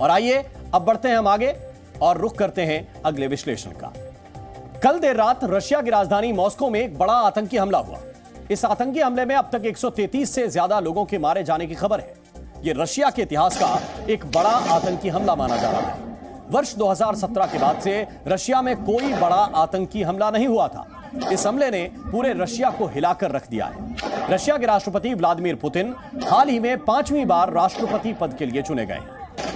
और आइए अब बढ़ते हैं हम आगे और रुख करते हैं अगले विश्लेषण का। कल देर रात रशिया की राजधानी मॉस्को में एक बड़ा आतंकी हमला हुआ। इस आतंकी हमले में अब तक 133 से ज्यादा लोगों के मारे जाने की खबर है। यह रशिया के इतिहास का एक बड़ा आतंकी हमला माना जा रहा है। वर्ष 2017 के बाद से रशिया में कोई बड़ा आतंकी हमला नहीं हुआ था। इस हमले ने पूरे रशिया को हिलाकर रख दिया है। रशिया के राष्ट्रपति व्लादिमीर पुतिन हाल ही में 5वीं बार राष्ट्रपति पद के लिए चुने गए।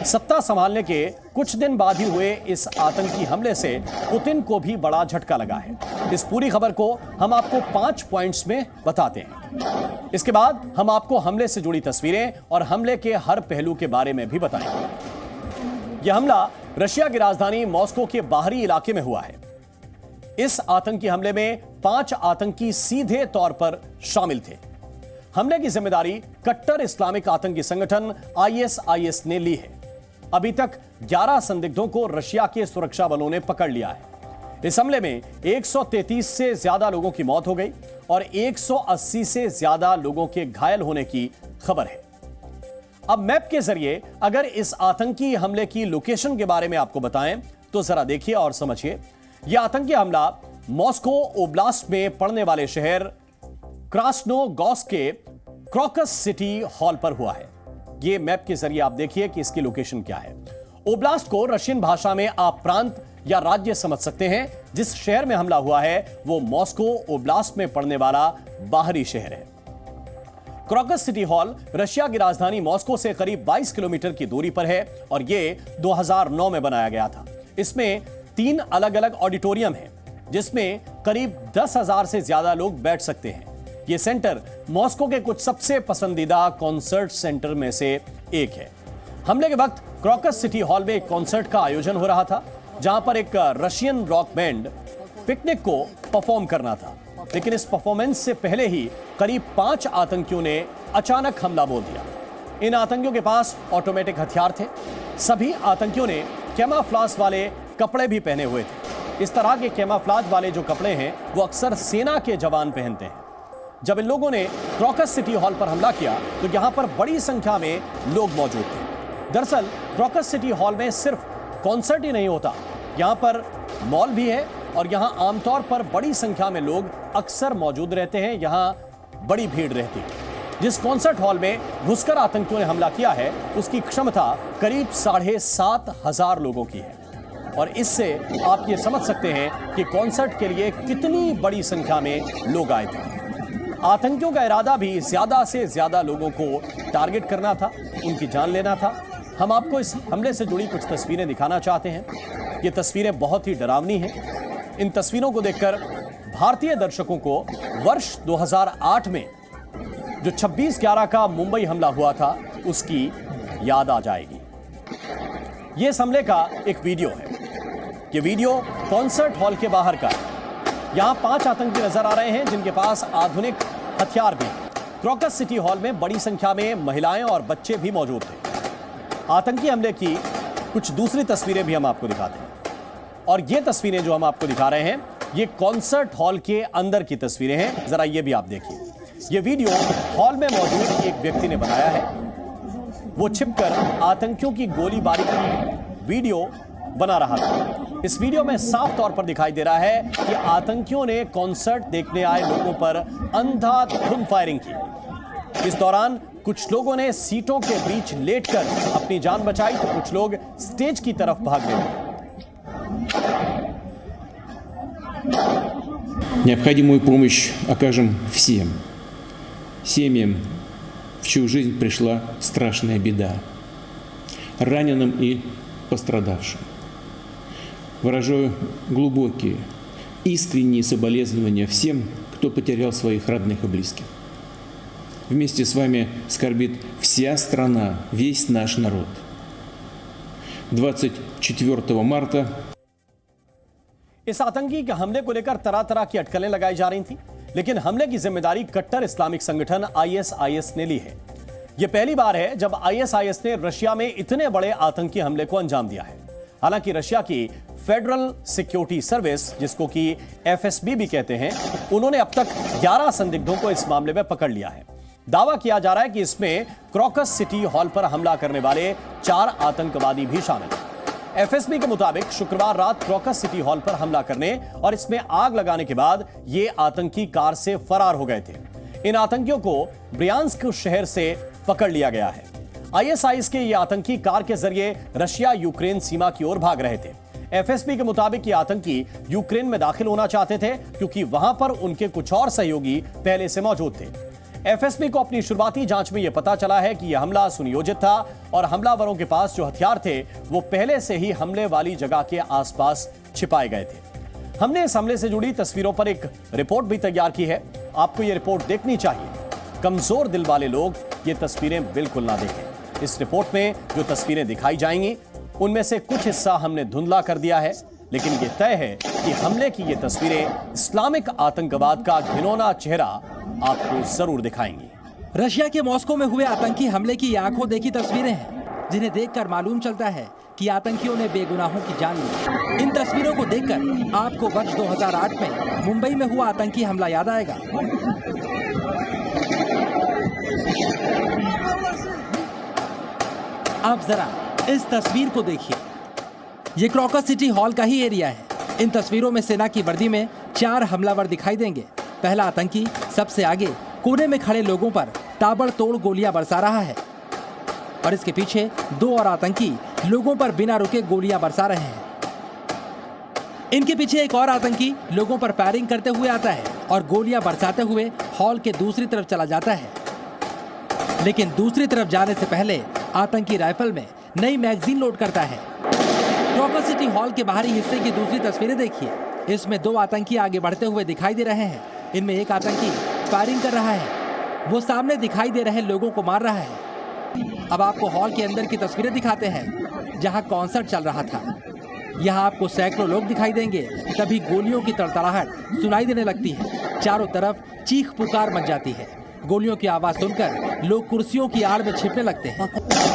सत्ता संभालने के कुछ दिन बाद ही हुए इस आतंकी हमले से पुतिन को भी बड़ा झटका लगा है। इस पूरी खबर को हम आपको 5 पॉइंट्स में बताते हैं। इसके बाद हम आपको हमले से जुड़ी तस्वीरें और हमले के हर पहलू के बारे में भी बताएंगे। यह हमला रशिया की राजधानी मॉस्को के बाहरी इलाके में हुआ है। इस आतंकी हमले में 5 आतंकी सीधे तौर पर शामिल थे। हमले की जिम्मेदारी कट्टर इस्लामिक आतंकी संगठन आईएसआईएस ने ली है। अभी तक 11 संदिग्धों को रशिया के सुरक्षा बलों ने पकड़ लिया है। इस हमले में 133 से ज्यादा लोगों की मौत हो गई और 180 से ज्यादा लोगों के घायल होने की खबर है। अब मैप के जरिए अगर इस आतंकी हमले की लोकेशन के बारे में आपको बताएं तो जरा देखिए और समझिए। यह आतंकी हमला मॉस्को ओब्लास्ट में पड़ने वाले शहर क्रास्नोगॉर्स्क के क्रॉकस सिटी हॉल पर हुआ है। यह मैप के जरिए आप देखिए कि इसकी लोकेशन क्या है। ओब्लास्ट को रशियन भाषा में आप प्रांत या राज्य समझ सकते हैं। जिस शहर में हमला हुआ है वो मॉस्को ओब्लास्ट में पड़ने वाला बाहरी शहर है। क्रॉकस सिटी हॉल रशिया की राजधानी मॉस्को से करीब 22 किलोमीटर की दूरी पर है और यह 2009 में बनाया गया था। इसमें 3 अलग अलग ऑडिटोरियम हैं जिसमें करीब 10,000 से ज्यादा लोग बैठ सकते हैं। यह सेंटर मॉस्को के कुछ सबसे पसंदीदा कॉन्सर्ट सेंटर में से एक है। हमले के वक्त क्रॉकस सिटी हॉल में एक कॉन्सर्ट का आयोजन हो रहा था जहां पर एक रशियन रॉक बैंड पिकनिक को परफॉर्म करना था। लेकिन इस परफॉर्मेंस से पहले ही करीब 5 आतंकियों ने अचानक हमला बोल दिया। इन आतंकियों के पास ऑटोमेटिक हथियार थे। सभी आतंकियों ने कैमोफ्लेज वाले कपड़े भी पहने हुए थे। इस तरह के कैमोफ्लेज वाले जो कपड़े हैं वो अक्सर सेना के जवान पहनते हैं। जब इन लोगों ने क्रॉकस सिटी हॉल पर हमला किया तो यहां पर बड़ी संख्या में लोग मौजूद थे। दरअसल क्रॉकस सिटी हॉल में सिर्फ कॉन्सर्ट ही नहीं होता, यहां पर मॉल भी है और यहां आमतौर पर बड़ी संख्या में लोग अक्सर मौजूद रहते हैं। यहां बड़ी भीड़ रहती है। जिस कॉन्सर्ट हॉल में घुसकर आतंकियों ने हमला किया है उसकी क्षमता करीब 7,500 लोगों की है और इससे आप ये समझ सकते हैं कि कॉन्सर्ट के लिए कितनी बड़ी संख्या में लोग आए थे। आतंकियों का इरादा भी ज्यादा से ज्यादा लोगों को टारगेट करना था, उनकी जान लेना था। हम आपको इस हमले से जुड़ी कुछ तस्वीरें दिखाना चाहते हैं। ये तस्वीरें बहुत ही डरावनी हैं। इन तस्वीरों को देखकर भारतीय दर्शकों को वर्ष 2008 में जो 26/11 का मुंबई हमला हुआ था उसकी याद आ जाएगी। यह इस हमले का एक वीडियो है। यह वीडियो कॉन्सर्ट हॉल के बाहर का है। यहां 5 आतंकी नजर आ रहे हैं जिनके पास आधुनिक हथियार भी हैं। क्रॉकस सिटी हॉल में बड़ी संख्या में महिलाएं और बच्चे भी मौजूद थे। आतंकी हमले की कुछ दूसरी तस्वीरें भी हम आपको दिखाते हैं और ये तस्वीरें जो हम आपको दिखा रहे हैं ये कॉन्सर्ट हॉल के अंदर की तस्वीरें हैं। जरा ये भी आप देखिए। ये वीडियो हॉल में मौजूद एक व्यक्ति ने बनाया है। वो छिपकर आतंकियों की गोलीबारी की वीडियो बना रहा था। इस वीडियो में साफ तौर पर दिखाई दे रहा है कि आतंकियों ने कॉन्सर्ट देखने आए लोगों पर अंधाधुंध फायरिंग की। इस दौरान कुछ लोगों ने सीटों के बीच लेटकर अपनी जान बचाई तो कुछ लोग स्टेज की तरफ भागने लगे। Необходимую помощь окажем всем семьям, в чью жизнь пришла страшная беда, раненым и пострадавшим. Выражаю глубокие, искренние соболезнования всем, кто потерял своих родных и близких. Вместе с вами скорбит вся страна, весь наш народ. 24 марта इस आतंकी के हमले को लेकर तरह तरह की अटकलें लगाई जा रही थी, लेकिन हमले की जिम्मेदारी कट्टर इस्लामिक संगठन आईएसआईएस ने ली है। यह पहली बार है जब आईएसआईएस ने रशिया में इतने बड़े आतंकी हमले को अंजाम दिया है। हालांकि रशिया की फेडरल सिक्योरिटी सर्विस, जिसको कि एफएसबी भी कहते हैं, उन्होंने अब तक 11 संदिग्धों को इस मामले में पकड़ लिया है। दावा किया जा रहा है कि इसमें क्रॉकस सिटी हॉल पर हमला करने वाले 4 आतंकवादी भी शामिल हैं। एफएसबी के मुताबिक शुक्रवार रात क्रॉकस सिटी हॉल पर हमला करने और इसमें आग लगाने के बाद ये आतंकी कार से फरार हो गए थे। इन आतंकियों को ब्रियांस्क शहर से पकड़ लिया गया है। आईएसआईएस के ये आतंकी कार के जरिए रशिया यूक्रेन सीमा की ओर भाग रहे थे। एफएसबी के मुताबिक ये आतंकी यूक्रेन में दाखिल होना चाहते थे क्योंकि वहां पर उनके कुछ और सहयोगी पहले से मौजूद थे। एफएसबी को अपनी शुरुआती जांच में यह पता चला है कि यह हमला सुनियोजित था और हमलावरों के पास जो हथियार थे वो पहले से ही हमले वाली जगह के आसपास छिपाए गए थे। हमने इस हमले से जुड़ी तस्वीरों पर एक रिपोर्ट भी तैयार की है, आपको यह रिपोर्ट देखनी चाहिए। कमजोर दिल वाले लोग ये तस्वीरें बिल्कुल ना देखें। इस रिपोर्ट में जो तस्वीरें दिखाई जाएंगी उनमें से कुछ हिस्सा हमने धुंधला कर दिया है, लेकिन यह तय है कि हमले की ये तस्वीरें इस्लामिक आतंकवाद का घिनौना चेहरा आपको जरूर दिखाएंगी। रशिया के मॉस्को में हुए आतंकी हमले की आंखों देखी तस्वीरें हैं, जिन्हें देखकर मालूम चलता है कि आतंकियों ने बेगुनाहों की जान ली। इन तस्वीरों को देखकर आपको वर्ष 2008 में मुंबई में हुआ आतंकी हमला याद आएगा। आप जरा इस तस्वीर को देखिए, ये क्रॉकस सिटी हॉल का ही एरिया है। इन तस्वीरों में सेना की वर्दी में 4 हमलावर दिखाई देंगे। पहला आतंकी सबसे आगे कोने में खड़े लोगों पर ताबड़तोड़ गोलियां बरसा रहा है और इसके पीछे 2 और आतंकी लोगों पर बिना रुके गोलियां बरसा रहे हैं। इनके पीछे एक और आतंकी लोगों पर फायरिंग करते हुए आता है और गोलियां बरसाते हुए हॉल के दूसरी तरफ चला जाता है। लेकिन दूसरी तरफ जाने से पहले आतंकी राइफल में नई मैगजीन लोड करता है। क्रॉकस सिटी हॉल के बाहरी हिस्से की दूसरी तस्वीरें देखिए। इसमें 2 आतंकी आगे बढ़ते हुए दिखाई दे रहे हैं। इनमें एक आतंकी फायरिंग कर रहा है, वो सामने दिखाई दे रहे लोगों को मार रहा है। अब आपको हॉल के अंदर की तस्वीरें दिखाते हैं, जहां कॉन्सर्ट चल रहा था। यहां आपको सैकड़ों लोग दिखाई देंगे। तभी गोलियों की तड़तड़ाहट सुनाई देने लगती है। चारों तरफ चीख पुकार मच जाती है। गोलियों की आवाज सुनकर लोग कुर्सियों की आड़ में छिपने लगते हैं।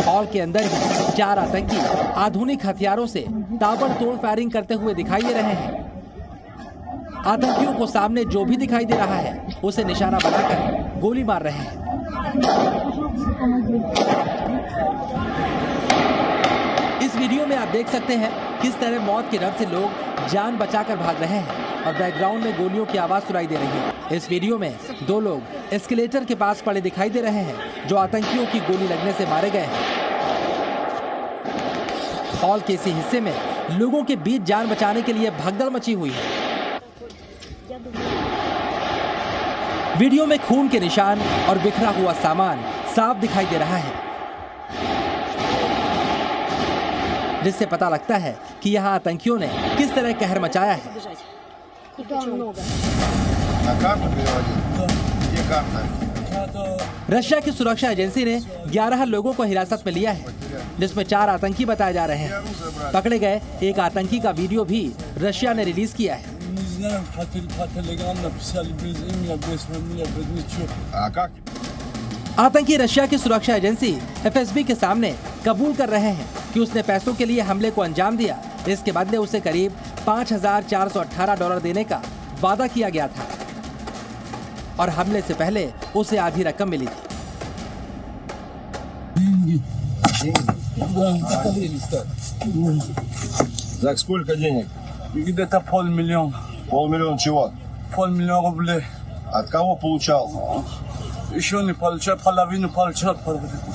हॉल के अंदर ही 4 आतंकी आधुनिक हथियारों से ताबड़तोड़ फायरिंग करते हुए दिखाई दे रहे हैं। आतंकियों को सामने जो भी दिखाई दे रहा है उसे निशाना बनाकर गोली मार रहे हैं। इस वीडियो में आप देख सकते हैं किस तरह मौत के डर से लोग जान बचाकर भाग रहे हैं और बैकग्राउंड में गोलियों की आवाज सुनाई दे रही है। इस वीडियो में 2 लोग एस्केलेटर के पास पड़े दिखाई दे रहे हैं, जो आतंकियों की गोली लगने से मारे गए हैं। हॉल के इसी हिस्से में लोगों के बीच जान बचाने के लिए भगदड़ मची हुई है। वीडियो में खून के निशान और बिखरा हुआ सामान साफ दिखाई दे रहा है, जिससे पता लगता है कि यहाँ आतंकियों ने किस तरह कहर मचाया है। रशिया की सुरक्षा एजेंसी ने 11 लोगों को हिरासत में लिया है, जिसमें 4 आतंकी बताए जा रहे हैं। पकड़े गए एक आतंकी का वीडियो भी रशिया ने रिलीज किया है। आतंकी रशिया की सुरक्षा एजेंसी एफएसबी के सामने कबूल कर रहे हैं कि उसने पैसों के लिए हमले को अंजाम दिया। इसके बदले उसे करीब $5,418 देने का वादा किया गया था और हमले से पहले उसे आधी रकम मिली थी। За сколько денег? Где-то $500,000. $500,000 чего? $500,000 рублей. От кого получал? Еще не получал, половину получал.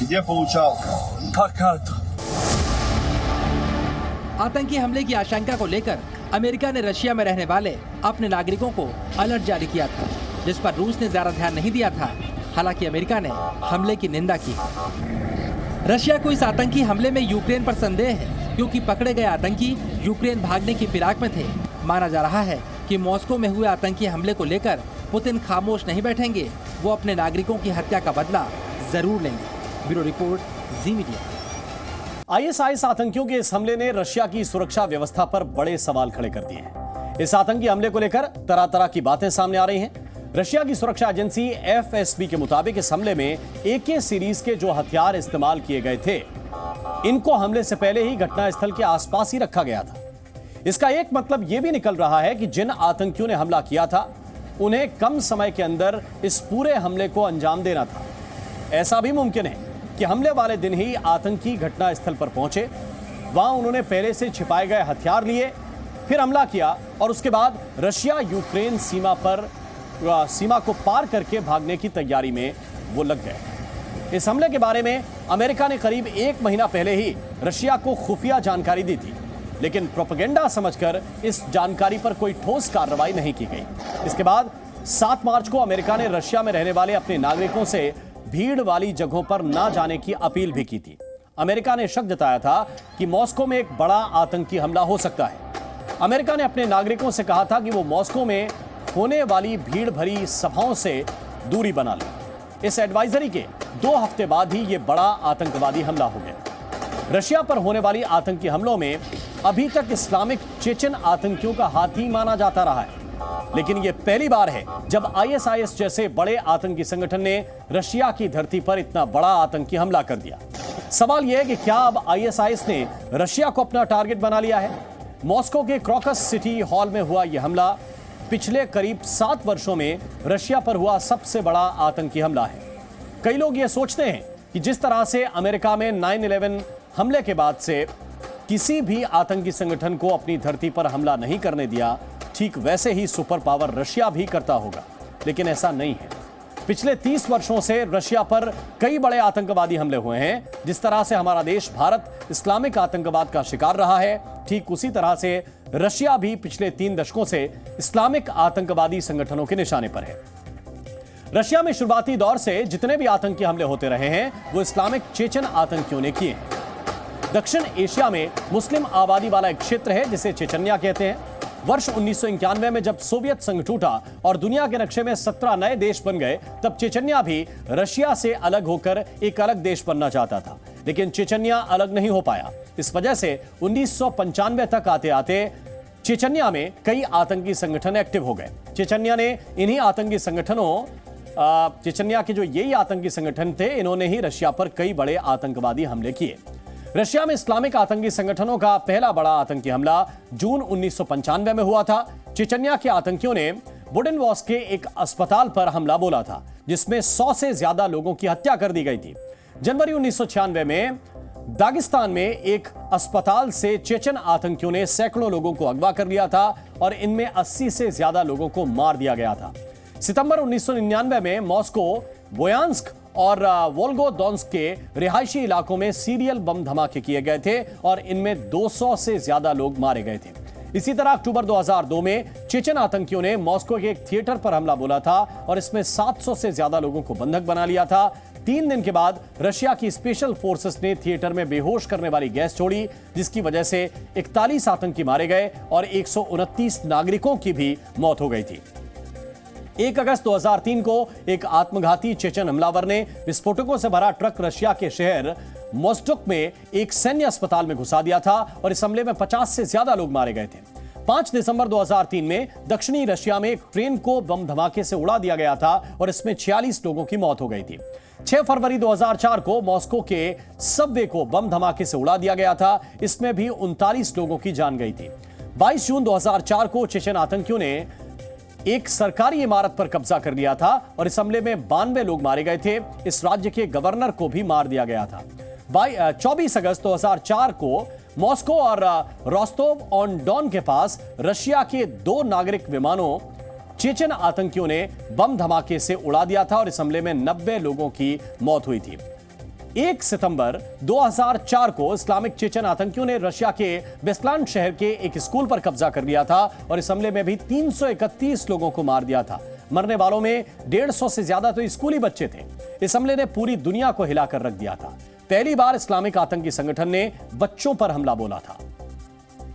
Где получал? По карту. आतंकी हमले की आशंका को लेकर अमेरिका ने रशिया में रहने वाले अपने नागरिकों को अलर्ट जारी किया था, जिस पर रूस ने ज्यादा ध्यान नहीं दिया था। हालांकि अमेरिका ने हमले की निंदा की। रशिया को इस आतंकी हमले में यूक्रेन पर संदेह है, क्योंकि पकड़े गए आतंकी यूक्रेन भागने की फिराक में थे। माना जा रहा है कि मॉस्को में हुए आतंकी हमले को लेकर पुतिन खामोश नहीं बैठेंगे, वो अपने नागरिकों की हत्या का बदला जरूर लेंगे। ब्यूरो रिपोर्ट, जी मीडिया। आईएसआईएस आतंकियों के इस हमले ने रशिया की सुरक्षा व्यवस्था पर बड़े सवाल खड़े कर दिए हैं। इस आतंकी हमले को लेकर तरह तरह की बातें सामने आ रही हैं। रशिया की सुरक्षा एजेंसी एफएसबी के मुताबिक इस हमले में AK सीरीज के जो हथियार इस्तेमाल किए गए थे, इनको हमले से पहले ही घटनास्थल के आसपास ही रखा गया था। इसका एक मतलब यह भी निकल रहा है कि जिन आतंकियों ने हमला किया था, उन्हें कम समय के अंदर इस पूरे हमले को अंजाम देना था। ऐसा भी मुमकिन है कि हमले वाले दिन ही आतंकी घटनास्थल पर पहुंचे, वहां उन्होंने पहले से छिपाए गए हथियार लिए, फिर हमला किया और उसके बाद रशिया यूक्रेन सीमा को पार करके भागने की तैयारी में वो लग गए। इस हमले के बारे में अमेरिका ने करीब 1 महीना पहले ही रशिया को खुफिया जानकारी दी थी, लेकिन प्रोपेगेंडा समझकर इस जानकारी पर कोई ठोस कार्रवाई नहीं की गई। इसके बाद 7 मार्च को अमेरिका ने रशिया में रहने वाले अपने नागरिकों से भीड़ वाली जगहों पर ना जाने की अपील भी की थी। अमेरिका ने शक जताया था कि मॉस्को में एक बड़ा आतंकी हमला हो सकता है। अमेरिका ने अपने नागरिकों से कहा था कि वो मॉस्को में होने वाली भीड़ भरी सभाओं से दूरी बना लें। इस एडवाइजरी के 2 हफ्ते बाद ही ये बड़ा आतंकवादी हमला हो गया। रशिया पर होने वाली आतंकी हमलों में अभी तक इस्लामिक चेचन आतंकियों का हाथ ही माना जाता रहा है, लेकिन यह पहली बार है जब आईएसआईएस जैसे बड़े आतंकी संगठन ने रशिया की धरती पर इतना बड़ा आतंकी हमला कर दिया। सवाल यह है कि क्या अब आईएसआईएस ने रशिया को अपना टारगेट बना लिया है? मॉस्को के क्रॉकस सिटी हॉल में हुआ यह हमला पिछले करीब 7 वर्षों में रशिया पर हुआ सबसे बड़ा आतंकी हमला है। कई लोग यह सोचते हैं कि जिस तरह से अमेरिका में 9/11 हमले के बाद से किसी भी आतंकी संगठन को अपनी धरती पर हमला नहीं करने दिया, ठीक वैसे ही सुपर पावर रशिया भी करता होगा, लेकिन ऐसा नहीं है। पिछले 30 वर्षों से रशिया पर कई बड़े आतंकवादी हमले हुए हैं। जिस तरह से हमारा देश भारत इस्लामिक आतंकवाद का शिकार रहा है, ठीक उसी तरह से रशिया भी पिछले 3 दशकों से इस्लामिक आतंकवादी संगठनों के निशाने पर है। रशिया में शुरुआती दौर से जितने भी आतंकी हमले होते रहे हैं, वो इस्लामिक चेचन आतंकियों ने किए हैं। दक्षिण एशिया में मुस्लिम आबादी वाला एक क्षेत्र है जिसे चेचन्या कहते हैं। वर्ष 1991 में जब सोवियत संघ टूटा और दुनिया के नक्शे में 17 नए देश बन गए, तब चेचन्या भी रशिया से अलग होकर एक अलग देश बनना चाहता था, लेकिन चेचन्या अलग नहीं हो पाया। इस वजह से 1995 तक आते आते चेचन्या में कई आतंकी संगठन एक्टिव हो गए। चेचन्या के जो यही आतंकी संगठन थे, इन्होंने ही रशिया पर कई बड़े आतंकवादी हमले किए। रशिया में इस्लामिक आतंकी संगठनों का पहला बड़ा आतंकी हमला जून 1995 में हुआ था। चेचन्या के आतंकियों ने बुडेनवॉस के एक अस्पताल पर हमला बोला था, जिसमें 100 से ज्यादा लोगों की हत्या कर दी गई थी। जनवरी 1996 में दागिस्तान में एक अस्पताल से चेचन आतंकियों ने सैकड़ों लोगों को अगवा कर लिया था और इनमें 80 से ज्यादा लोगों को मार दिया गया था। सितंबर 1999 में मॉस्को, बोयांस्क और वोल्गोडोन्स्क के रिहायशी इलाकों में सीरियल बम धमाके किए गए थे और इनमें 200 से ज्यादा लोग मारे गए थे। इसी तरह अक्टूबर 2002 में चेचन आतंकियों ने मॉस्को के एक थिएटर पर हमला बोला था और इसमें 700 से ज्यादा लोगों को बंधक बना लिया था। 3 दिन के बाद रशिया की स्पेशल फोर्सेस ने थिएटर में बेहोश करने वाली गैस छोड़ी, जिसकी वजह से 41 आतंकी मारे गए और 129 नागरिकों की भी मौत हो गई थी। 1 अगस्त 2003 को एक आत्मघाती चेचन हमलावर ने विस्फोटकों से भरा ट्रक रशिया के शहर मोस्टोक में एक सैन्य अस्पताल में घुसा दिया था और इस हमले में 50 से ज्यादा लोग मारे गए थे। 5 दिसंबर 2003 में दक्षिणी रशिया में एक ट्रेन को बम धमाके से उड़ा दिया गया था और इसमें 46 लोगों की मौत हो गई थी। 6 फरवरी 2004 को मॉस्को के सबवे को बम धमाके से उड़ा दिया गया था, इसमें भी 39 लोगों की जान गई थी। 22 जून 2004 को चेचन आतंकियों ने एक सरकारी इमारत पर कब्जा कर लिया था और इस हमले में 92 लोग मारे गए थे। इस राज्य के गवर्नर को भी मार दिया गया था। 24 अगस्त 2004 को मॉस्को और रोस्टोव ऑन डॉन के पास रशिया के 2 नागरिक विमानों चेचन आतंकियों ने बम धमाके से उड़ा दिया था और इस हमले में 90 लोगों की मौत हुई थी। 1 सितंबर 2004 को इस्लामिक चेचन आतंकियों ने रशिया के बेस्लान शहर के एक स्कूल पर कब्जा कर लिया था और इस हमले में भी 331 लोगों को मार दिया था। मरने वालों में 150 से ज्यादा तो स्कूली बच्चे थे। इस हमले ने पूरी दुनिया को हिलाकर रख दिया था। पहली बार इस्लामिक आतंकी संगठन ने बच्चों पर हमला बोला था।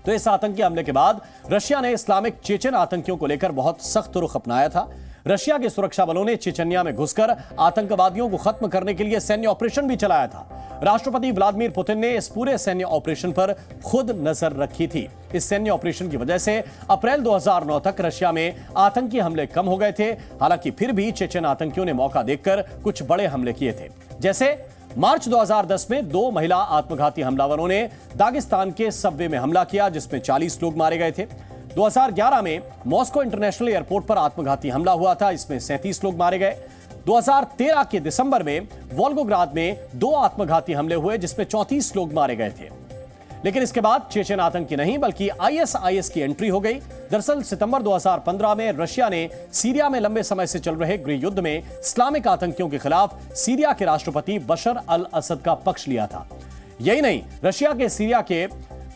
तो इस आतंकी हमले के बाद रशिया ने इस्लामिक चेचन आतंकियों को लेकर बहुत सख्त रुख अपनाया था। रशिया के सुरक्षा बलों ने चेचन्या में घुसकर आतंकवादियों को खत्म करने के लिए सैन्य ऑपरेशन भी चलाया था। राष्ट्रपति व्लादिमीर पुतिन ने इस पूरे सैन्य ऑपरेशन पर खुद नजर रखी थी। इस सैन्य ऑपरेशन की वजह से अप्रैल 2009 तक रशिया में आतंकी हमले कम हो गए थे। हालांकि फिर भी चेचन आतंकियों ने मौका देखकर कुछ बड़े हमले किए थे। जैसे मार्च 2010 में 2 महिला आत्मघाती हमलावरों ने दागिस्तान के सबवे में हमला किया, जिसमें 40 लोग मारे गए थे। 2011 में मॉस्को इंटरनेशनल एयरपोर्ट पर आत्मघाती हमला हुआ था, इसमें 37 लोग मारे गए। 2013 के दिसंबर में वोल्गोग्राद में 2 आत्मघाती हमले हुए जिसमें 34 लोग मारे गए थे। लेकिन इसके बाद चेचेन आतंकी नहीं बल्कि आईएसआईएस की एंट्री हो गई। दरअसल सितंबर 2015 में रशिया ने सीरिया में लंबे समय से चल रहे गृह युद्ध में इस्लामिक आतंकियों के खिलाफ सीरिया के राष्ट्रपति बशर अल असद का पक्ष लिया था। यही नहीं, रशिया के सीरिया के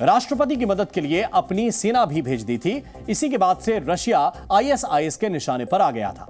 राष्ट्रपति की मदद के लिए अपनी सेना भी भेज दी थी। इसी के बाद से रशिया आईएसआईएस के निशाने पर आ गया था।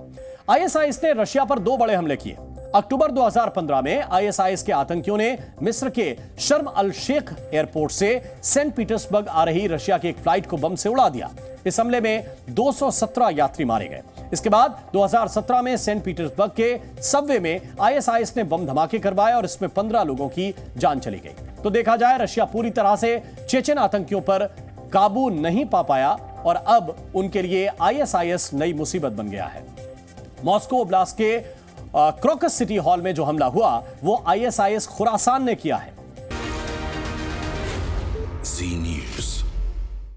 आईएसआईएस ने रशिया पर 2 बड़े हमले किए। अक्टूबर 2015 में आईएसआईएस के आतंकियों ने मिस्र के शर्म अल शेख एयरपोर्ट से सेंट पीटर्सबर्ग आ रही रशिया की एक फ्लाइट को बम से उड़ा दिया। इस हमले में 217 यात्री मारे गए। इसके बाद 2017 में सेंट पीटर्सबर्ग के सबवे में आईएसआईएस ने बम धमाके करवाए और इसमें 15 लोगों की जान चली गई। तो देखा जाए, रशिया पूरी तरह से चेचेन आतंकियों पर काबू नहीं पा पाया और अब उनके लिए आईएसआईएस नई मुसीबत बन गया है। मॉस्को ओब्लास्ट के क्रोकस सिटी हॉल में जो हमला हुआ वो आईएसआईएस खुरासान ने किया है। Z News.